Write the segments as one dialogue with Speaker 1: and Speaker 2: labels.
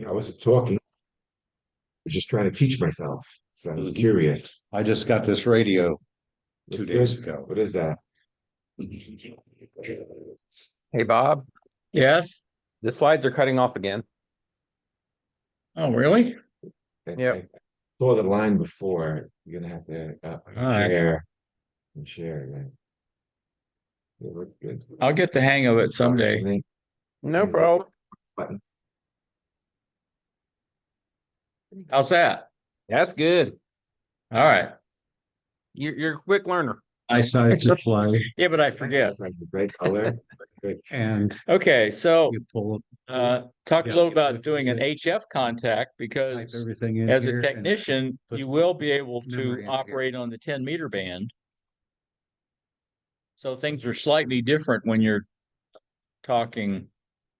Speaker 1: I wasn't talking. I was just trying to teach myself. So I was curious.
Speaker 2: I just got this radio two
Speaker 1: That's
Speaker 2: days
Speaker 1: good.
Speaker 2: ago.
Speaker 1: What is that?
Speaker 3: Hey, Bob,
Speaker 4: Yes.
Speaker 3: the slides are cutting off again.
Speaker 4: Oh, really?
Speaker 3: Yep.
Speaker 1: I saw the line before. You're gonna have to
Speaker 4: right.
Speaker 1: share and share again. It looks good.
Speaker 4: I'll get the hang of it someday.
Speaker 3: No problem.
Speaker 1: Button.
Speaker 4: How's that?
Speaker 3: That's good.
Speaker 4: All right.
Speaker 3: You're a quick learner.
Speaker 2: Eyesight display
Speaker 4: Yeah, but I forget.
Speaker 1: It's like the red color. Good.
Speaker 2: and
Speaker 4: Okay, so
Speaker 2: you pull
Speaker 4: talk a
Speaker 2: Yeah,
Speaker 4: little about
Speaker 2: which
Speaker 4: doing
Speaker 2: is
Speaker 4: an
Speaker 2: it.
Speaker 4: HF contact
Speaker 2: Type
Speaker 4: because
Speaker 2: everything in
Speaker 4: as a
Speaker 2: here and
Speaker 4: technician,
Speaker 2: put
Speaker 4: you will be able
Speaker 2: memory
Speaker 4: to
Speaker 2: in here.
Speaker 4: operate on the 10-meter band. So things are slightly different when you're talking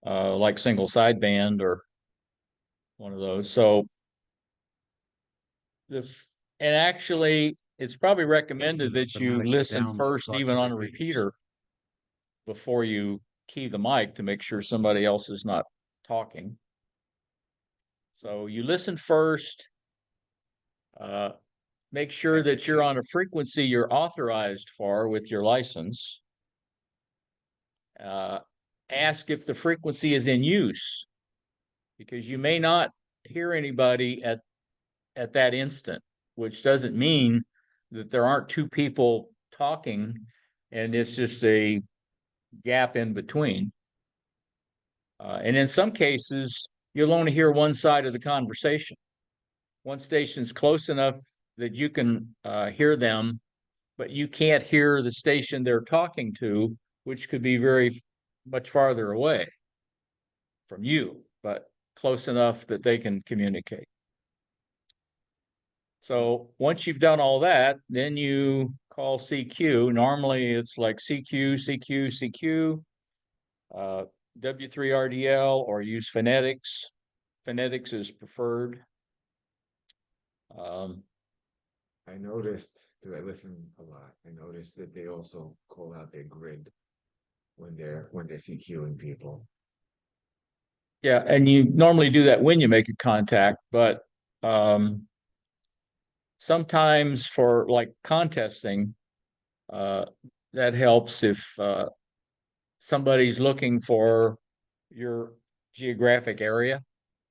Speaker 4: like single sideband or one of those. So and actually it's probably recommended that you listen first, even on a repeater, before you key the mic to make sure somebody else is not talking. So you listen first, make sure that you're on a frequency you're authorized for with your license. Ask if the frequency is in use, because you may not hear anybody at that instant, which doesn't mean that there aren't two people talking and it's just a gap in between. And in some cases, you'll only hear one side of the conversation. One station's close enough that you can hear them, but you can't hear the station they're talking to, which could be very much farther away from you, but close enough that they can communicate. So once you've done all that, then you call CQ. Normally it's like CQ, CQ, CQ, W3RDL, or use phonetics. Phonetics is preferred.
Speaker 1: I noticed, because I listen a lot, I noticed that they also call out their grid when they're CQing people.
Speaker 4: Yeah, and you normally do that when you make a contact, but sometimes for like contesting, that helps if somebody's looking for your geographic area,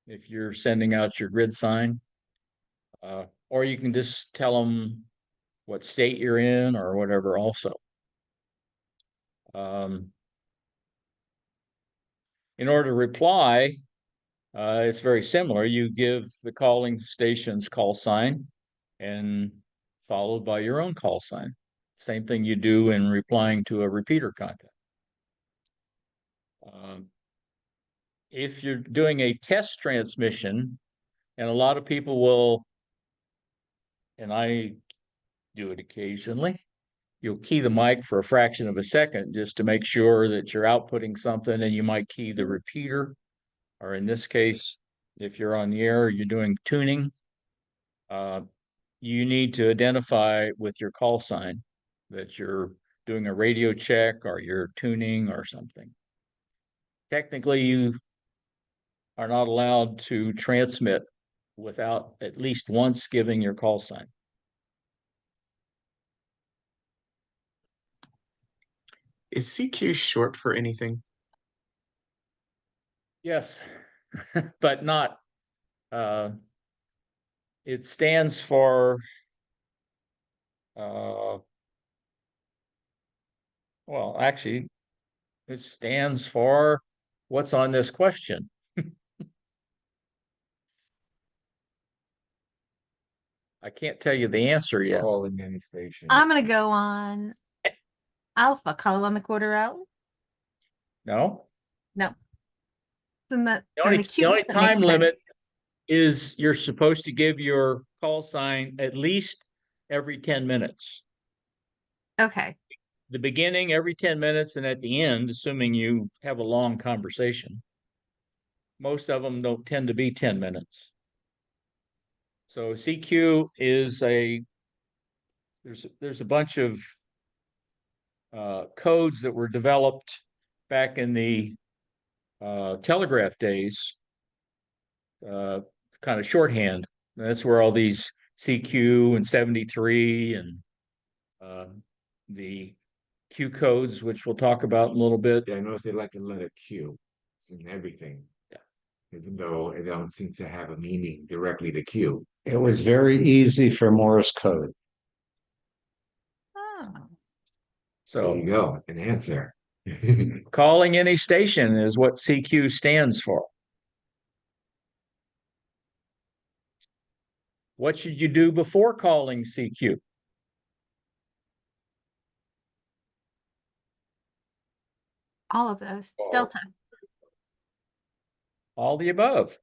Speaker 4: if you're sending out your grid sign. Or you can just tell them what state you're in or whatever also. In order to reply, it's very similar. You give the calling station's call sign and followed by your own call sign. Same thing you do in replying to a repeater contact. If you're doing a test transmission, and a lot of people will, and I do it occasionally, you'll key the mic for a fraction of a second just to make sure that you're outputting something, and you might key the repeater, or in this case, if you're on the air, you're doing tuning, you need to identify with your call sign that you're doing a radio check or you're tuning or something. Technically, you are not allowed to transmit without at least once giving your call sign.
Speaker 5: Is CQ short for anything?
Speaker 4: Yes, but not, it stands for, well, actually, it stands for what's on this question. I can't tell you the answer yet.
Speaker 1: Calling any station.
Speaker 6: I'm gonna go on Alpha, call on the quarter hour.
Speaker 4: No?
Speaker 6: No. Then
Speaker 4: The
Speaker 6: then
Speaker 4: only,
Speaker 6: the Q
Speaker 4: the only
Speaker 6: doesn't make
Speaker 4: time
Speaker 6: sense.
Speaker 4: limit is you're supposed to give your call sign at least every 10 minutes.
Speaker 6: Okay.
Speaker 4: The beginning every 10 minutes, and at the end, assuming you have a long conversation. Most of them don't tend to be 10 minutes. So CQ is there's a bunch of codes that were developed back in the telegraph days kind of shorthand. That's where all these CQ and 73 and the Q codes, which we'll talk about in a little bit.
Speaker 1: Yeah, I noticed they like the letter Q. It's in everything.
Speaker 4: Yeah.
Speaker 1: Even though it don't seem to have a meaning directly to Q.
Speaker 2: It was very easy for Morse code.
Speaker 6: Oh,
Speaker 1: There
Speaker 4: So
Speaker 1: you go, an answer.
Speaker 4: calling any station is what CQ stands for. What should you do before calling CQ?
Speaker 6: all of those. Delta.
Speaker 4: All the above.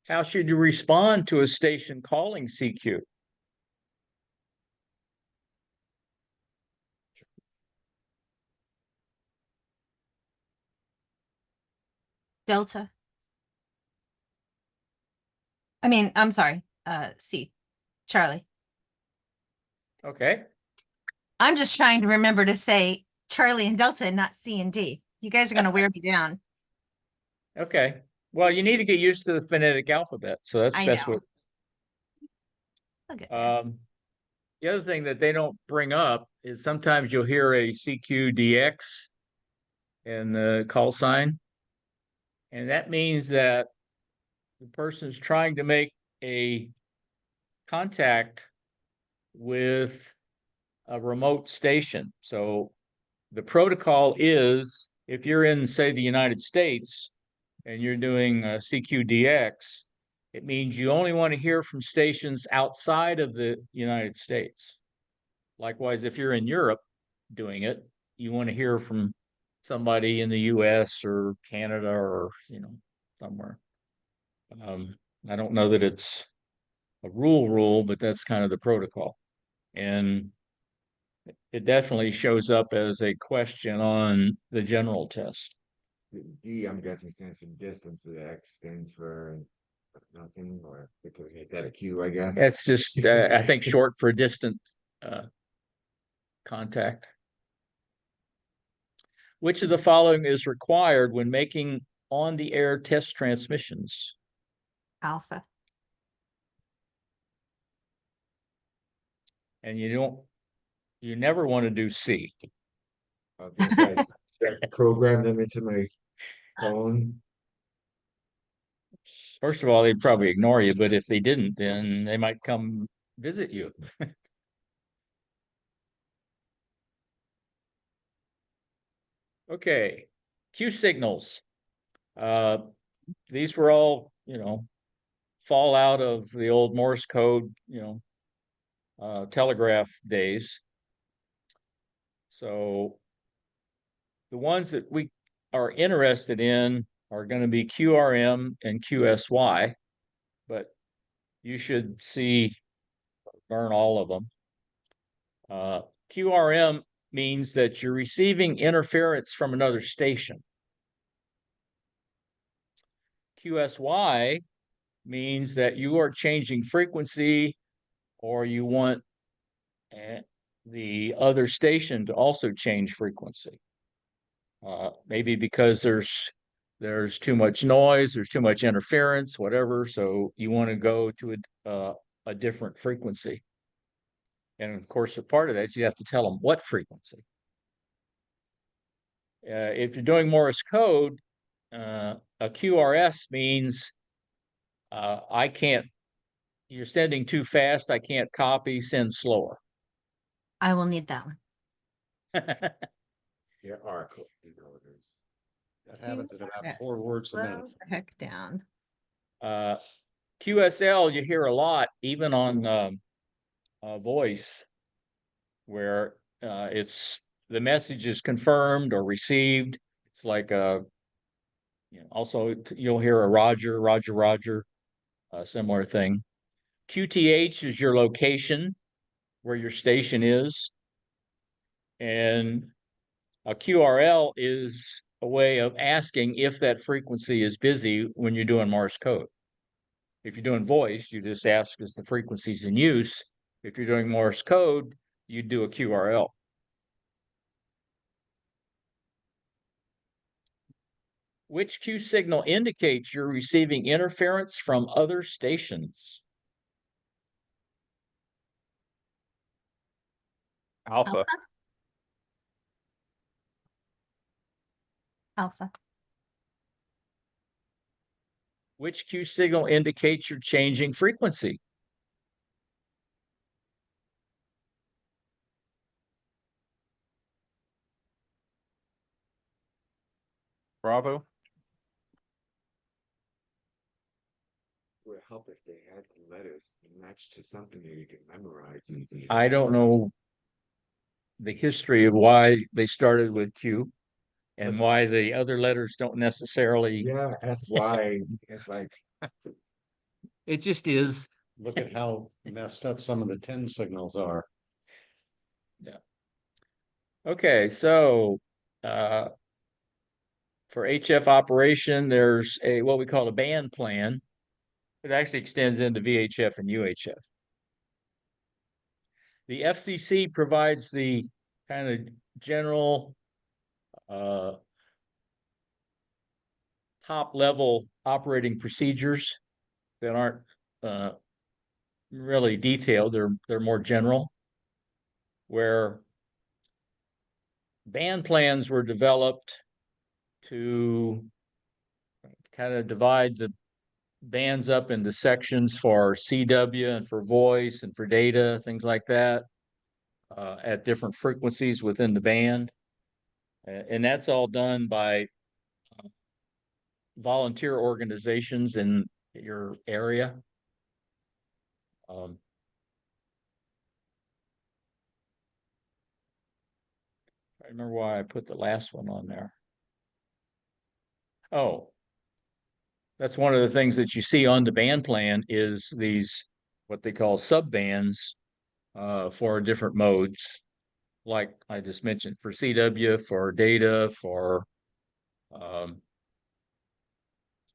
Speaker 4: How should you respond to a station calling CQ?
Speaker 6: Delta. I'm sorry. C. Charlie.
Speaker 4: Okay.
Speaker 6: I'm just trying to remember to say Charlie and Delta and not C and D. You guys are going to wear me down.
Speaker 4: Okay. Well, you need to get used to the phonetic alphabet. So that's the
Speaker 6: I
Speaker 4: best
Speaker 6: know.
Speaker 4: way.
Speaker 6: I'll get there.
Speaker 4: The other thing that they don't bring up is sometimes you'll hear a CQDX in the call sign. And that means that the person is trying to make a contact with a remote station. So the protocol is if you're in, say, the United States and you're doing CQDX, it means you only want to hear from stations outside of the United States. Likewise, if you're in Europe doing it, you want to hear from somebody in the US or Canada or, somewhere. I don't know that it's a rule, but that's kind of the protocol. And it definitely shows up as a question on the general test.
Speaker 1: D, I'm guessing, stands for distance. The X stands for nothing, or because we make that a Q, I guess.
Speaker 4: That's just, I think, short for distant contact. Which of the following is required when making on-the-air test transmissions?
Speaker 6: Alpha.
Speaker 4: And you never want to do C.
Speaker 1: I guess I program them into my phone.
Speaker 4: First of all, they'd probably ignore you, but if they didn't, then they might come visit you. Okay, Q signals. These were all, fallout of the old Morse code, telegraph days. So the ones that we are interested in are going to be QRM and QSY, but you should learn all of them. QRM means that you're receiving interference from another station. QSY means that you are changing frequency or you want the other station to also change frequency. Maybe because there's too much noise, there's too much interference, whatever. So you want to go to a different frequency. And of course, a part of that, you have to tell them what frequency. If you're doing Morse code, a QRS means you're sending too fast, I can't copy, send slower.
Speaker 6: I will need that one.
Speaker 1: There are code decoders.
Speaker 2: That happens at about 4 words a minute.
Speaker 6: Slow the heck down.
Speaker 4: QSL, you hear a lot, even on voice, where the message is confirmed or received. It's like also you'll hear a Roger, Roger, Roger, similar thing. QTH is your location, where your station is. And a QRL is a way of asking if that frequency is busy when you're doing Morse code. If you're doing voice, you just ask is the frequencies in use. If you're doing Morse code, you do a QRL. Which Q signal indicates you're receiving interference from other stations?
Speaker 3: Alpha.
Speaker 6: Alpha.
Speaker 4: Which Q signal indicates you're changing frequency?
Speaker 3: Bravo.
Speaker 1: Would help if they had letters matched to something that you could memorize easy.
Speaker 4: I don't know the history of why they started with Q and why the other letters don't necessarily.
Speaker 1: Yeah, that's why it's like,
Speaker 4: It just is.
Speaker 2: Look at how messed up some of the 10 signals are.
Speaker 4: Okay, so for HF operation, there's a what we call a band plan. It actually extends into VHF and UHF. The FCC provides the kind of general top level operating procedures that aren't really detailed. They're more general, where band plans were developed to kind of divide the bands up into sections for CW and for voice and for data, things like that, at different frequencies within the band. And that's all done by volunteer organizations in your area. I remember why I put the last one on there. Oh, that's one of the things that you see on the band plan is these, what they call sub bands for different modes. Like I just mentioned, for CW, for data, for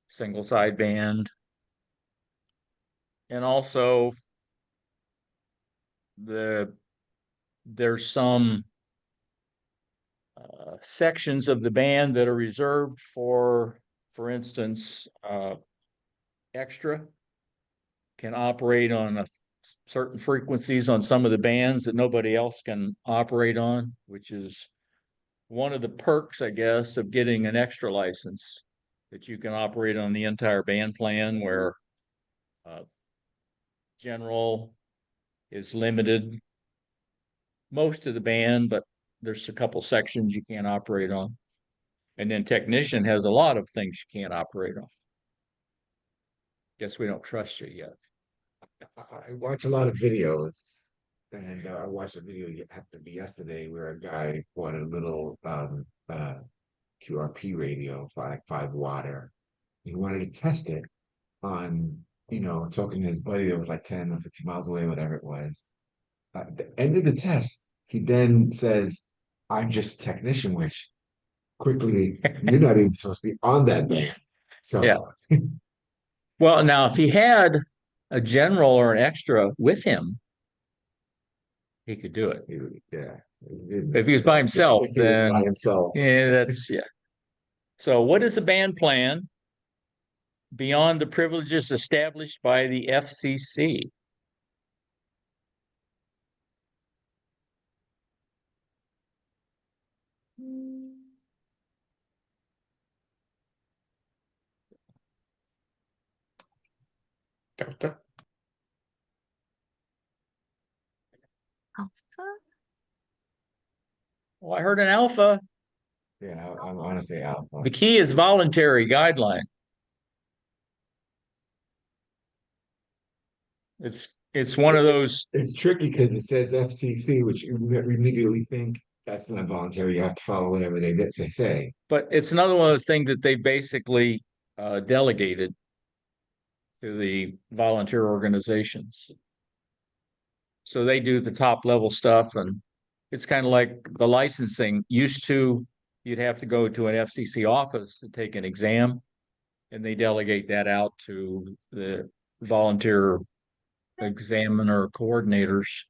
Speaker 4: single sideband. And also there's some sections of the band that are reserved for instance, extra can operate on certain frequencies on some of the bands that nobody else can operate on, which is one of the perks, I guess, of getting an extra license, that you can operate on the entire band plan, where general is limited most of the band, but there's a couple sections you can't operate on. And then technician has a lot of things you can't operate on. Guess we don't trust you yet.
Speaker 1: I watch a lot of videos, and I watched a video happened to be yesterday where a guy bought a little QRP radio for like 5 watt. He wanted to test it on, talking to his buddy that was like 10 or 15 miles away, whatever it was. At the end of the test, he then says, I'm just a technician, which quickly, you're not even supposed to be on that band. So,
Speaker 4: Yeah. Well, now if he had a general or an extra with him, he could do it.
Speaker 1: yeah.
Speaker 4: If he was by himself,
Speaker 1: If he was
Speaker 4: then
Speaker 1: by himself.
Speaker 4: yeah, that's yeah. So what is a band plan beyond the privileges established by the FCC?
Speaker 6: Alpha.
Speaker 4: Well, I heard an alpha.
Speaker 1: Yeah, I'm honestly out.
Speaker 4: The key is voluntary guideline. It's one of those.
Speaker 1: It's tricky because it says FCC, which you immediately think that's not voluntary. You have to follow whatever they say.
Speaker 4: But it's another one of those things that they basically delegated to the volunteer organizations. So they do the top level stuff, and it's kind of like the licensing. Used to, you'd have to go to an FCC office to take an exam, and they delegate that out to the volunteer examiner coordinators.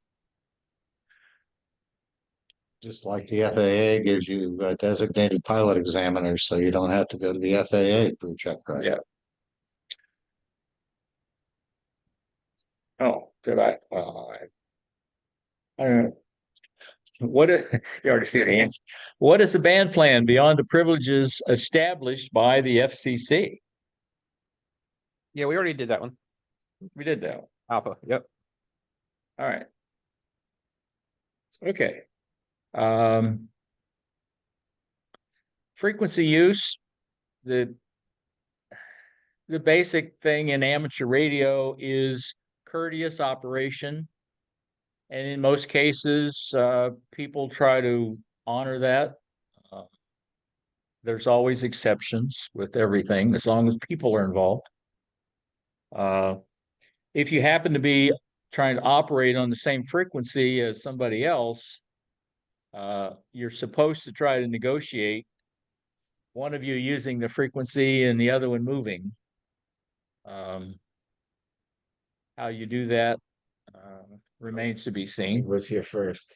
Speaker 2: Just like the FAA gives you designated pilot examiners, so you don't have to go to the FAA for a check ride.
Speaker 4: Yeah. Oh, did I? I don't know. What is, you already see the answer. What is the band plan beyond the privileges established by the FCC?
Speaker 3: Yeah, we already did that one.
Speaker 4: We did that.
Speaker 3: Alpha, yep.
Speaker 4: All right. Okay. Frequency use, the basic thing in amateur radio is courteous operation. And in most cases, people try to honor that. There's always exceptions with everything, as long as people are involved. If you happen to be trying to operate on the same frequency as somebody else, you're supposed to try to negotiate one of you using the frequency and the other one moving. How you do that remains to be
Speaker 1: He
Speaker 4: seen.
Speaker 1: was here first.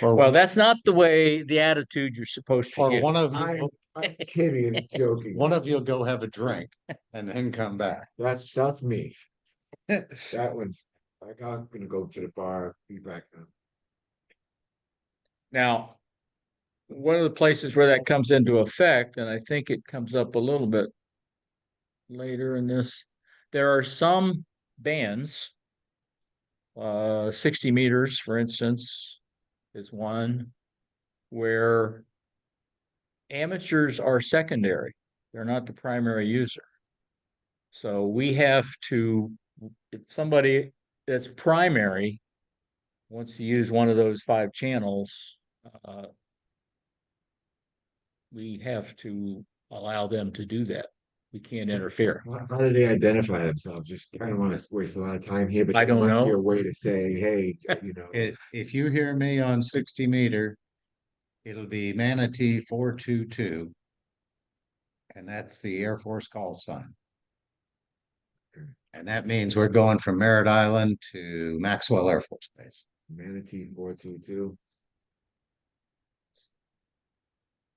Speaker 4: Well, that's not the way, the attitude you're supposed to
Speaker 2: Or
Speaker 4: give.
Speaker 2: one of
Speaker 1: I'm,
Speaker 2: you,
Speaker 1: I'm kidding and joking.
Speaker 2: one of you'll go have a drink and then come back.
Speaker 1: That's me. That one's like, I'm gonna go to the bar, be back now.
Speaker 4: Now, one of the places where that comes into effect, and I think it comes up a little bit later in this, there are some bands, 60 meters, for instance, is one where amateurs are secondary. They're not the primary user. So we have to, if somebody that's primary wants to use one of those 5 channels, we have to allow them to do that. We can't interfere.
Speaker 1: How do they identify themselves? Just, I don't wanna waste a lot of time here, but
Speaker 4: I
Speaker 1: there
Speaker 4: don't
Speaker 1: must be
Speaker 4: know.
Speaker 1: a way to say, hey,
Speaker 2: If you hear me on 60 meter, it'll be Manatee 422. And that's the Air Force call sign.
Speaker 1: Okay.
Speaker 2: And that means we're going from Merritt Island to Maxwell Air Force Base.
Speaker 1: Manatee 422.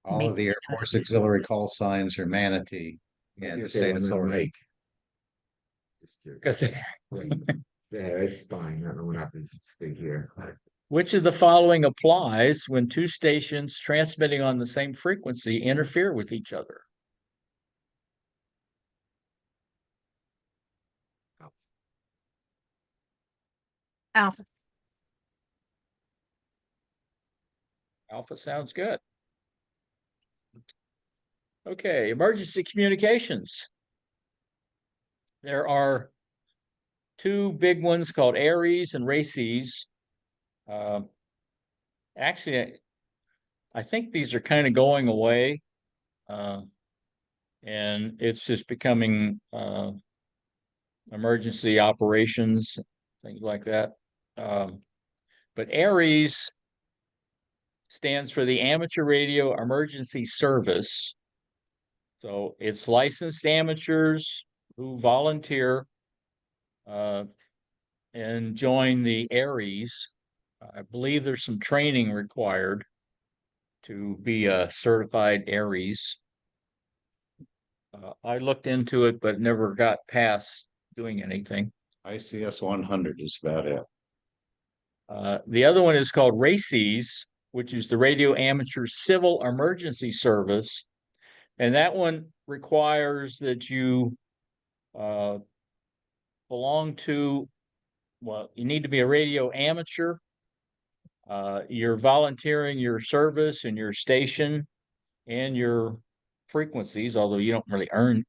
Speaker 2: All of the Air Force auxiliary call signs are Manatee in the state of Florida.
Speaker 1: Just kidding.
Speaker 4: Because
Speaker 1: Yeah, it's fine. I don't have to stay here.
Speaker 4: which of the following applies when 2 stations transmitting on the same frequency interfere with each other?
Speaker 6: Alpha.
Speaker 4: Alpha sounds good. Okay, emergency communications. There are 2 big ones called Aries and Races. Actually, I think these are kind of going away. And it's just becoming emergency operations, things like that. But Aries stands for the Amateur Radio Emergency Service. So it's licensed amateurs who volunteer and join the Aries. I believe there's some training required to be a certified Aries. I looked into it, but never got past doing anything.
Speaker 2: ICS 100 is about it.
Speaker 4: The other one is called RACES, which is the Radio Amateur Civil Emergency Service. And that one requires that you belong to, well, you need to be a radio amateur. You're volunteering your service and your station and your frequencies, although you don't really own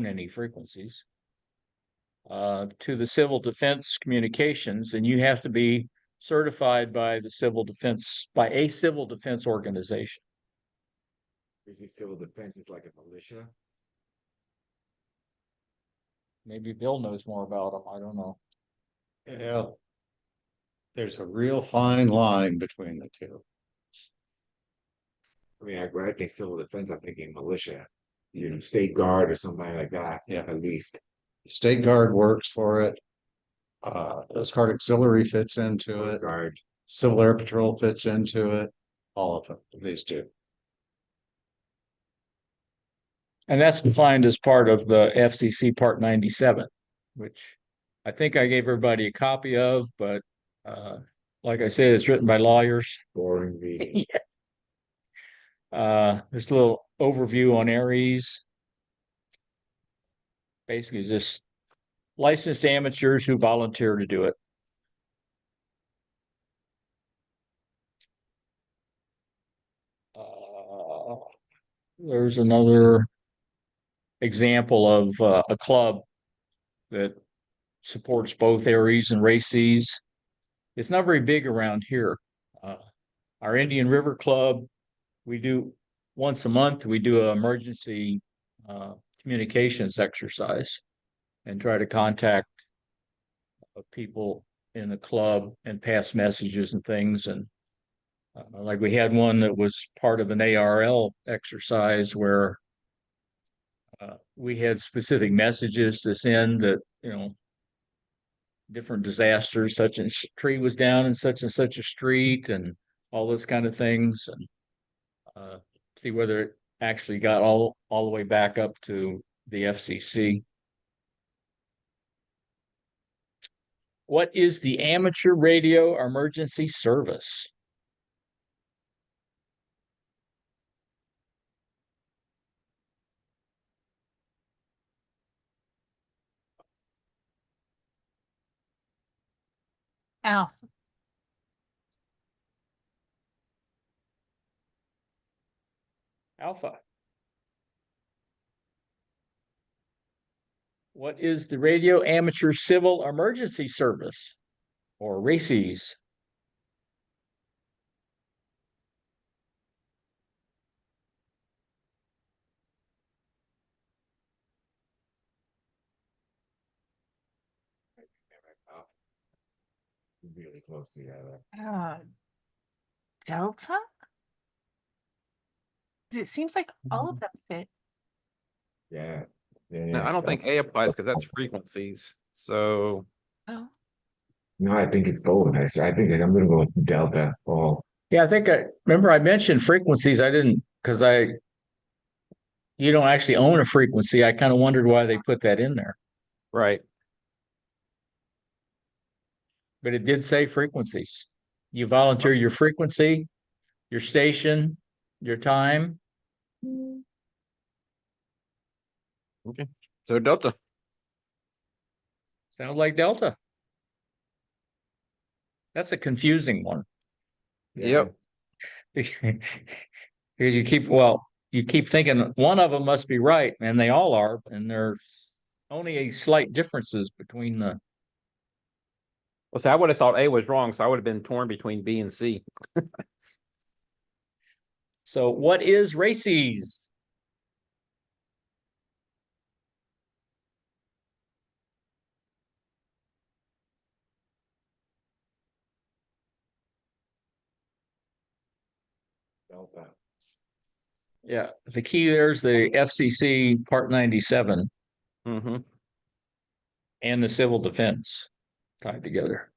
Speaker 4: any frequencies, to the Civil Defense Communications, and you have to be certified by the Civil Defense, by a Civil Defense organization.
Speaker 1: Usually civil defense is like a militia.
Speaker 4: Maybe Bill knows more about them. I don't know.
Speaker 2: Yeah. There's a real fine line between the two.
Speaker 1: I mean, when I think civil defense, I'm thinking militia, state guard or somebody like that.
Speaker 2: Yeah.
Speaker 1: At least.
Speaker 2: State Guard works for it. Coast Guard Auxiliary fits into
Speaker 1: Coast
Speaker 2: it.
Speaker 1: Guard.
Speaker 2: Civil Air Patrol fits into it. All of them, these two.
Speaker 4: And that's defined as part of the FCC Part 97, which I think I gave everybody a copy of, but like I said, it's written by lawyers.
Speaker 1: Boring reading.
Speaker 4: There's a little overview on Aries. Basically, just licensed amateurs who volunteer to do it. There's another example of a club that supports both Aries and Races. It's not very big around here. Our Indian River Club, we do once a month, we do an emergency communications exercise and try to contact people in the club and pass messages and things. And like we had one that was part of an ARL exercise where we had specific messages to send that, you know, different disasters, such and tree was down in such and such a street and all those kind of things, and see whether it actually got all the way back up to the FCC. What is the amateur radio emergency service?
Speaker 6: Ow.
Speaker 4: Alpha. What is the Radio Amateur Civil Emergency Service, or RACES?
Speaker 1: Really close together.
Speaker 6: Delta? It seems like all of them fit.
Speaker 1: Yeah.
Speaker 3: No, I don't think A applies because that's frequencies. So
Speaker 6: Oh.
Speaker 1: No, I think it's both. I think I'm gonna go with Delta. All.
Speaker 4: Yeah, I think I remember I mentioned frequencies. I didn't, because you don't actually own a frequency. I kind of wondered why they put that in there,
Speaker 3: right.
Speaker 4: but it did say frequencies. You volunteer your frequency, your station, your time.
Speaker 3: Okay. So Delta.
Speaker 4: Sounds like Delta. That's a confusing one.
Speaker 3: Yep.
Speaker 4: Because you keep thinking one of them must be right, and they all are, and there's only a slight differences between the.
Speaker 3: Well, see, I would have thought A was wrong, so I would have been torn between B and C.
Speaker 4: So what is RACES?
Speaker 1: Delta.
Speaker 4: Yeah, the key there's the FCC Part 97
Speaker 3: Mm-hmm.
Speaker 4: and the civil defense tied together.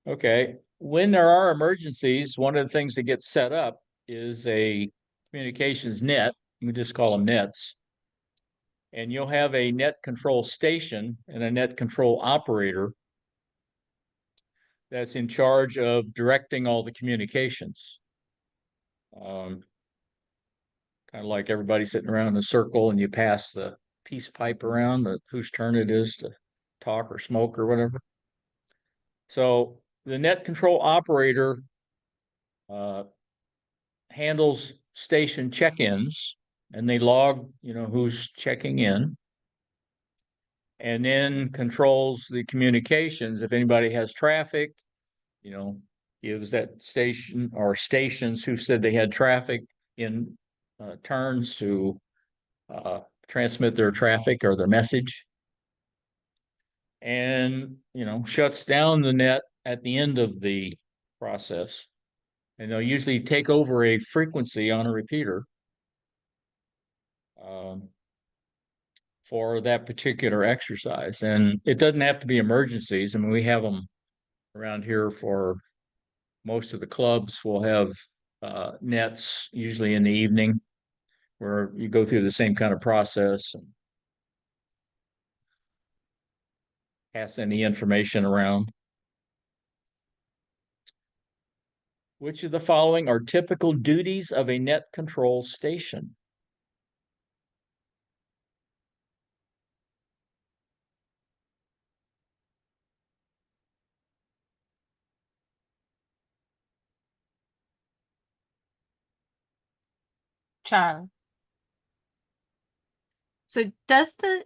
Speaker 4: Okay. When there are emergencies, one of the things that gets set up is a communications net. We just call them nets. And you'll have a net control station and a net control operator that's in charge of directing all the communications. Kind of like everybody sitting around in a circle and you pass the peace pipe around, whose turn it is to talk or smoke or whatever. So the net control operator handles station check-ins, and they log, who's checking in, and then controls the communications. If anybody has traffic, gives that station or stations who said they had traffic in turns to transmit their traffic or their message, and shuts down the net at the end of the process. And they'll usually take over a frequency on a repeater for that particular exercise. And it doesn't have to be emergencies. I mean, we have them around here for most of the clubs will have nets, usually in the evening, where you go through the same kind of process and pass any information around. Which of the following are typical duties of a net control station?
Speaker 6: Charlie. So does the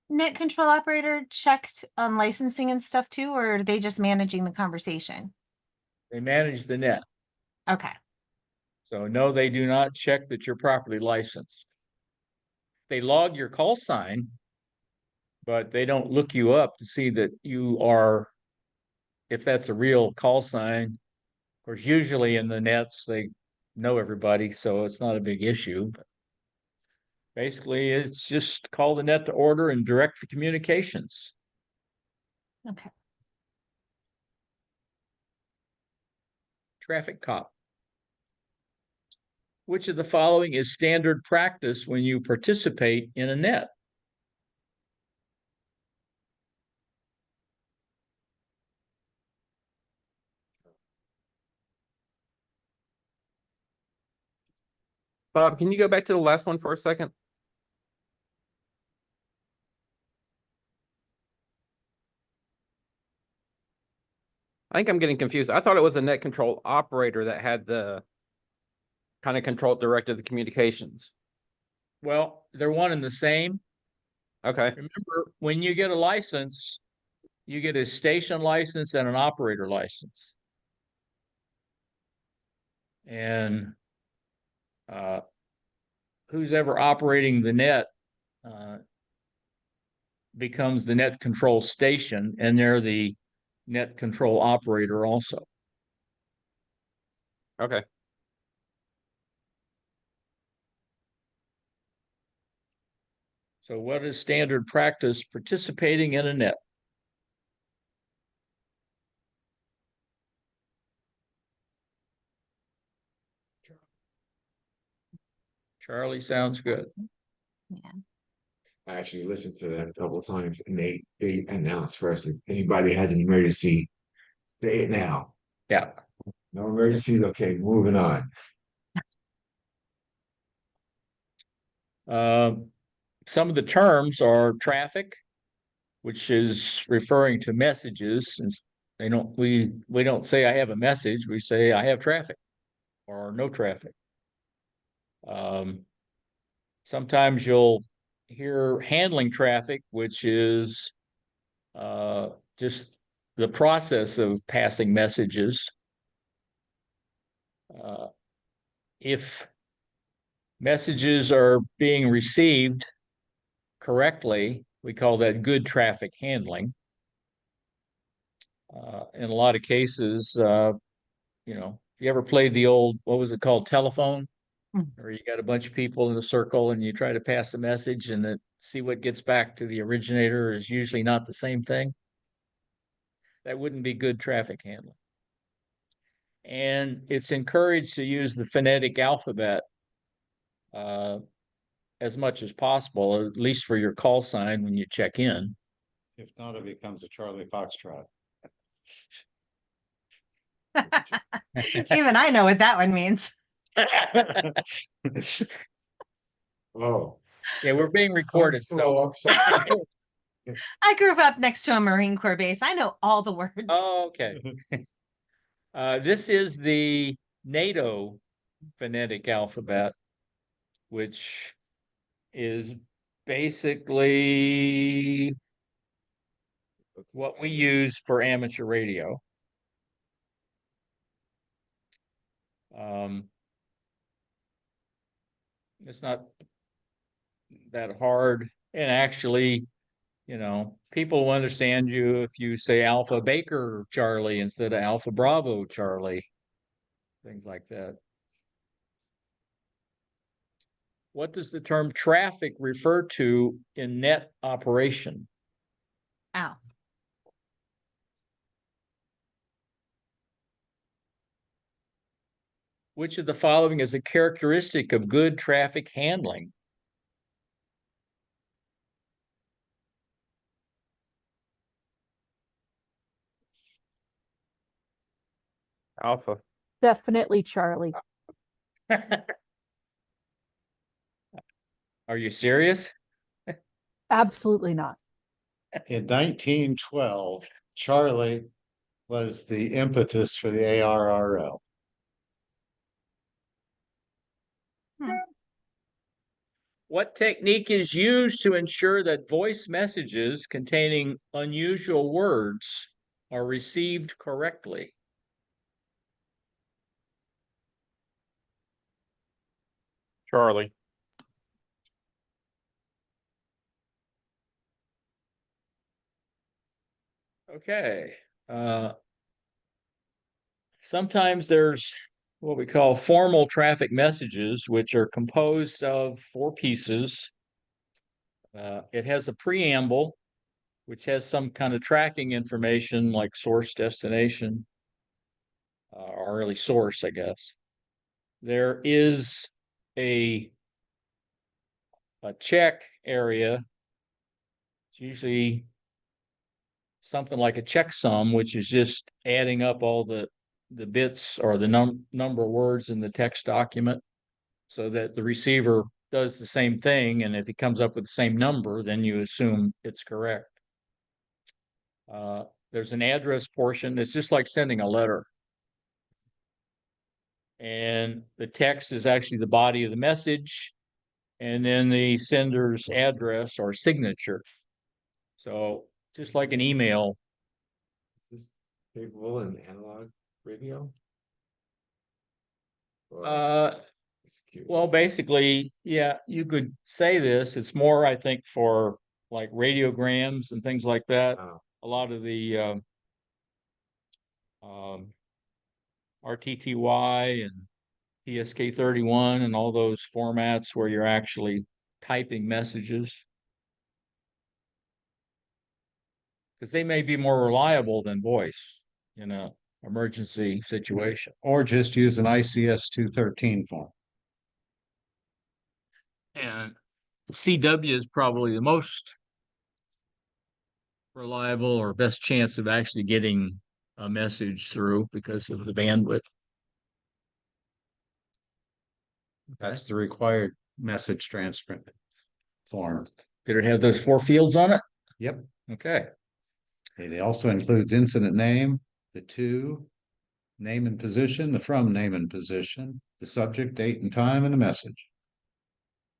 Speaker 6: net control operator check on licensing and stuff too, or are they just managing the conversation?
Speaker 4: They manage the net.
Speaker 6: Okay.
Speaker 4: So no, they do not check that you're properly licensed. They log your call sign, but they don't look you up to see that you are, if that's a real call sign. Of course, usually in the nets, they know everybody, so it's not a big issue. But basically, it's just call the net to order and direct the communications.
Speaker 6: Okay.
Speaker 4: Traffic cop. Which of the following is standard practice when you participate in a net?
Speaker 3: Bob, can you go back to the last one for a second? I think I'm getting confused. I thought it was a net control operator that had the kind of control directed the communications.
Speaker 4: Well, they're one and the same.
Speaker 3: Okay.
Speaker 4: Remember, when you get a license, you get a station license and an operator license. And who's ever operating the net becomes the net control station, and they're the net control operator also.
Speaker 3: Okay.
Speaker 4: So what is standard practice participating in a net? Charlie sounds good.
Speaker 6: Yeah.
Speaker 1: I actually listened to them a couple of times, and they announced first if anybody has an emergency, say it now.
Speaker 4: Yeah.
Speaker 1: No emergencies, okay, moving on.
Speaker 4: Some of the terms are traffic, which is referring to messages. Since they don't, we don't say I have a message. We say I have traffic or no traffic. Sometimes you'll hear handling traffic, which is just the process of passing messages. If messages are being received correctly, we call that good traffic handling. In a lot of cases, you know, if you ever played the old, what was it called, telephone? Or you got a bunch of people in a circle and you try to pass a message and then see what gets back to the originator is usually not the same thing. That wouldn't be good traffic handling. And it's encouraged to use the phonetic alphabet as much as possible, at least for your call sign when you check in.
Speaker 2: If not, it becomes a Charlie Foxtrot.
Speaker 6: Even I know what that one means.
Speaker 1: Oh.
Speaker 4: Yeah, we're being recorded, so.
Speaker 6: I grew up next to a Marine Corps base. I know all the words.
Speaker 4: Oh, okay. This is the NATO phonetic alphabet, which is basically what we use for amateur radio. It's not that hard, and actually, you know, people will understand you if you say Alpha Baker Charlie instead of Alpha Bravo Charlie, things like that. What does the term traffic refer to in net operation?
Speaker 6: Ow.
Speaker 4: Which of the following is a characteristic of good traffic handling?
Speaker 3: Alpha.
Speaker 7: Definitely Charlie.
Speaker 4: Are you serious?
Speaker 7: Absolutely not.
Speaker 2: In 1912, Charlie was the impetus for the ARRL.
Speaker 4: What technique is used to ensure that voice messages containing unusual words are received correctly?
Speaker 3: Charlie.
Speaker 4: Okay. Sometimes there's what we call formal traffic messages, which are composed of 4 pieces. It has a preamble, which has some kind of tracking information like source, destination, or really source, I guess. There is a check area. It's usually something like a checksum, which is just adding up all the bits or the number of words in the text document so that the receiver does the same thing. And if he comes up with the same number, then you assume it's correct. There's an address portion. It's just like sending a letter. And the text is actually the body of the message, and then the sender's address or signature. So just like an email.
Speaker 1: Is this capable in analog radio? Or it's cute?
Speaker 4: Well, basically, yeah, you could say this. It's more, I think, for like radiograms and things like that.
Speaker 1: Oh,
Speaker 4: A lot of the RTTY and PSK 31 and all those formats where you're actually typing messages. Because they may be more reliable than voice in a emergency situation.
Speaker 2: Or just use an ICS 213 form.
Speaker 4: And CW is probably the most reliable or best chance of actually getting a message through because of the bandwidth.
Speaker 2: That's the required message transcript form.
Speaker 4: Did it have those 4 fields on it?
Speaker 2: Yep.
Speaker 4: Okay.
Speaker 2: It also includes incident name, the to, name and position, the from name and position, the subject, date and time, and the message.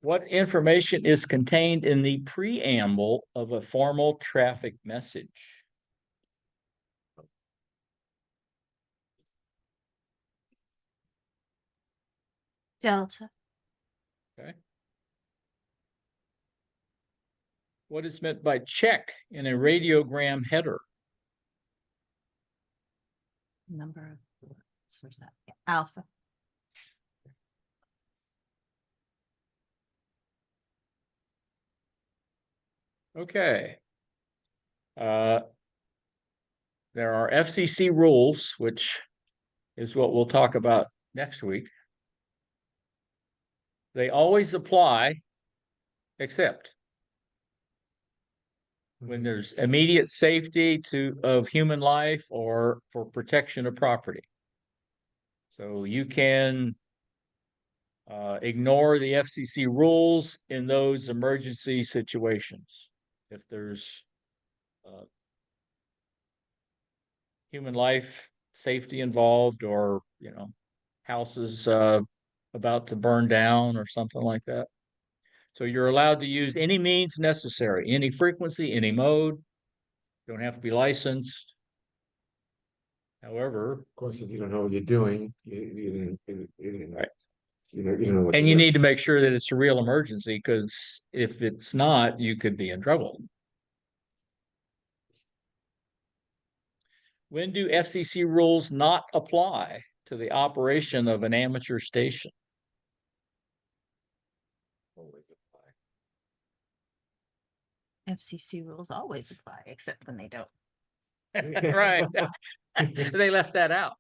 Speaker 4: What information is contained in the preamble of a formal traffic message?
Speaker 6: Delta.
Speaker 4: Okay. What is meant by check in a radiogram header?
Speaker 6: Number of words. Where's that? Yeah, alpha.
Speaker 4: Okay. There are FCC rules, which is what we'll talk about next week. They always apply, except when there's immediate safety of human life or for protection of property. So you can ignore the FCC rules in those emergency situations. If there's human life safety involved, or houses about to burn down or something like that. So you're allowed to use any means necessary, any frequency, any mode. Don't have to be licensed. However,
Speaker 1: of course, if you don't know what you're doing, you
Speaker 4: right.
Speaker 1: You know what
Speaker 4: And
Speaker 1: to
Speaker 4: you
Speaker 1: do.
Speaker 4: need to make sure that it's a real emergency, because if it's not, you could be in trouble. When do FCC rules not apply to the operation of an amateur station?
Speaker 1: Always apply.
Speaker 6: FCC rules always apply, except when they don't.
Speaker 4: Right. They left that out.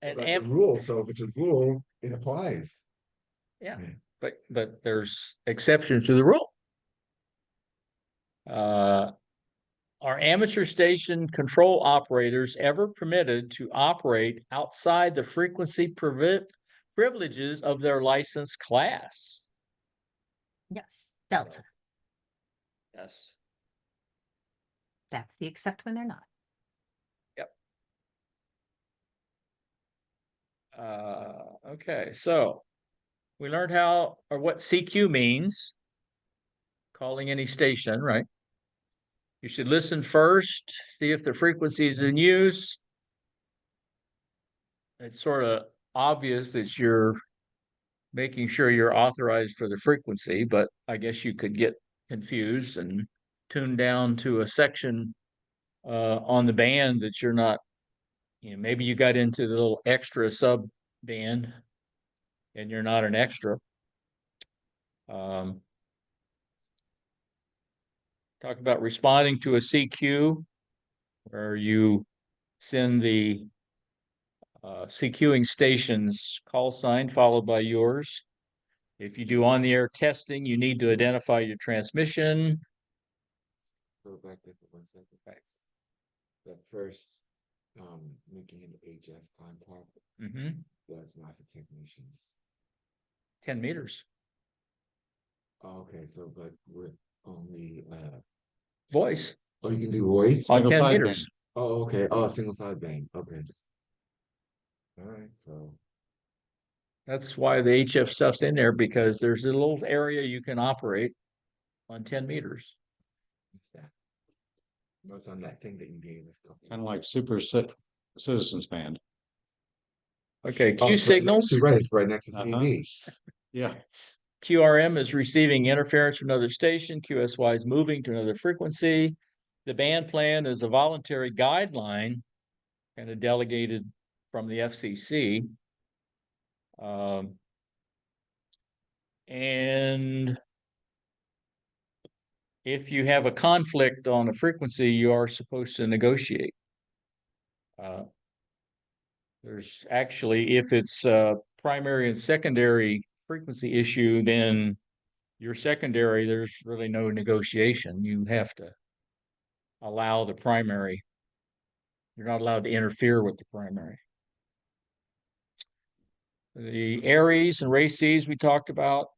Speaker 4: an
Speaker 1: That's a
Speaker 4: amp,
Speaker 1: rule, so if it's a rule, it applies.
Speaker 4: yeah,
Speaker 1: Yeah.
Speaker 4: but there's exceptions to the rule. Are amateur station control operators ever permitted to operate outside the frequency privileges of their license class?
Speaker 6: Yes, Delta.
Speaker 4: Yes.
Speaker 6: That's the except when they're not.
Speaker 4: Okay, so we learned how or what CQ means, calling any station, right? You should listen first, see if the frequency is in use. It's sort of obvious that you're making sure you're authorized for the frequency, but I guess you could get confused and tune down to a section on the band that you're not, maybe you got into the little extra sub band and you're not an extra. Talk about responding to a CQ where you send the CQing station's call sign followed by yours. If you do on-the-air testing, you need to identify your transmission.
Speaker 1: Go back there for 1 second. Thanks. That first, making an HF contact, that's not for technicians.
Speaker 4: 10 meters.
Speaker 1: Okay, so but with only
Speaker 4: Voice.
Speaker 1: oh, you can do voice.
Speaker 2: Single
Speaker 4: 10
Speaker 2: sideband.
Speaker 4: meters.
Speaker 1: Oh, okay. Oh, single sideband. Okay. All right. So
Speaker 4: That's why the HF stuff's in there, because there's a little area you can operate on 10 meters.
Speaker 1: what's that? What's on that thing that you gave us?
Speaker 2: Kind of like citizens band.
Speaker 4: Okay,
Speaker 1: Oh,
Speaker 4: Q
Speaker 1: it's
Speaker 4: signals.
Speaker 1: right, it's right next to
Speaker 2: Uh-huh.
Speaker 1: TV.
Speaker 2: Yeah.
Speaker 4: QRM is receiving interference from another station. QSY is moving to another frequency. The band plan is a voluntary guideline, kind of delegated from the FCC. And if you have a conflict on a frequency, you are supposed to negotiate. There's actually, if it's a primary and secondary frequency issue, then your secondary, there's really no negotiation. You have to allow the primary. You're not allowed to interfere with the primary. The Aries and races we talked about.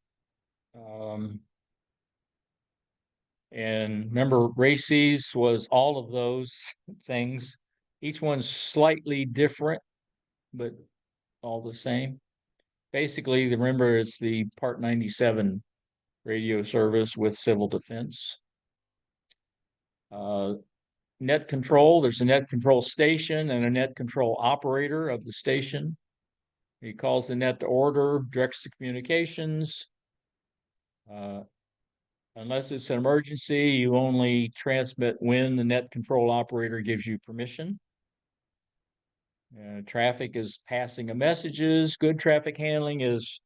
Speaker 4: And remember, races was all of those things. Each one's slightly different, but all the same. Basically, remember, it's the Part 97 radio service with civil defense. Net control, there's a net control station and a net control operator of the station. He calls the net to order, directs the communications. Unless it's an emergency, you only transmit when the net control operator gives you permission. Traffic is passing of messages. Good traffic handling is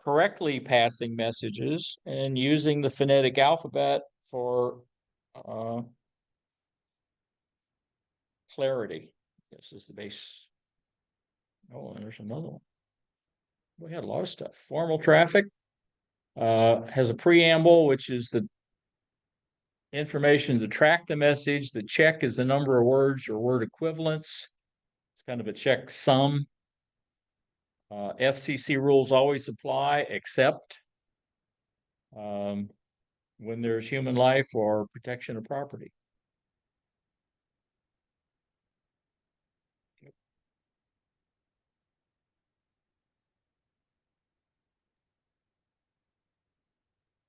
Speaker 4: correctly passing messages and using the phonetic alphabet for clarity. This is the base. Oh, and there's another one. We had a lot of stuff. Formal traffic has a preamble, which is the information to track the message. The check is the number of words or word equivalents. It's kind of a checksum. FCC rules always apply, except when there's human life or protection of property.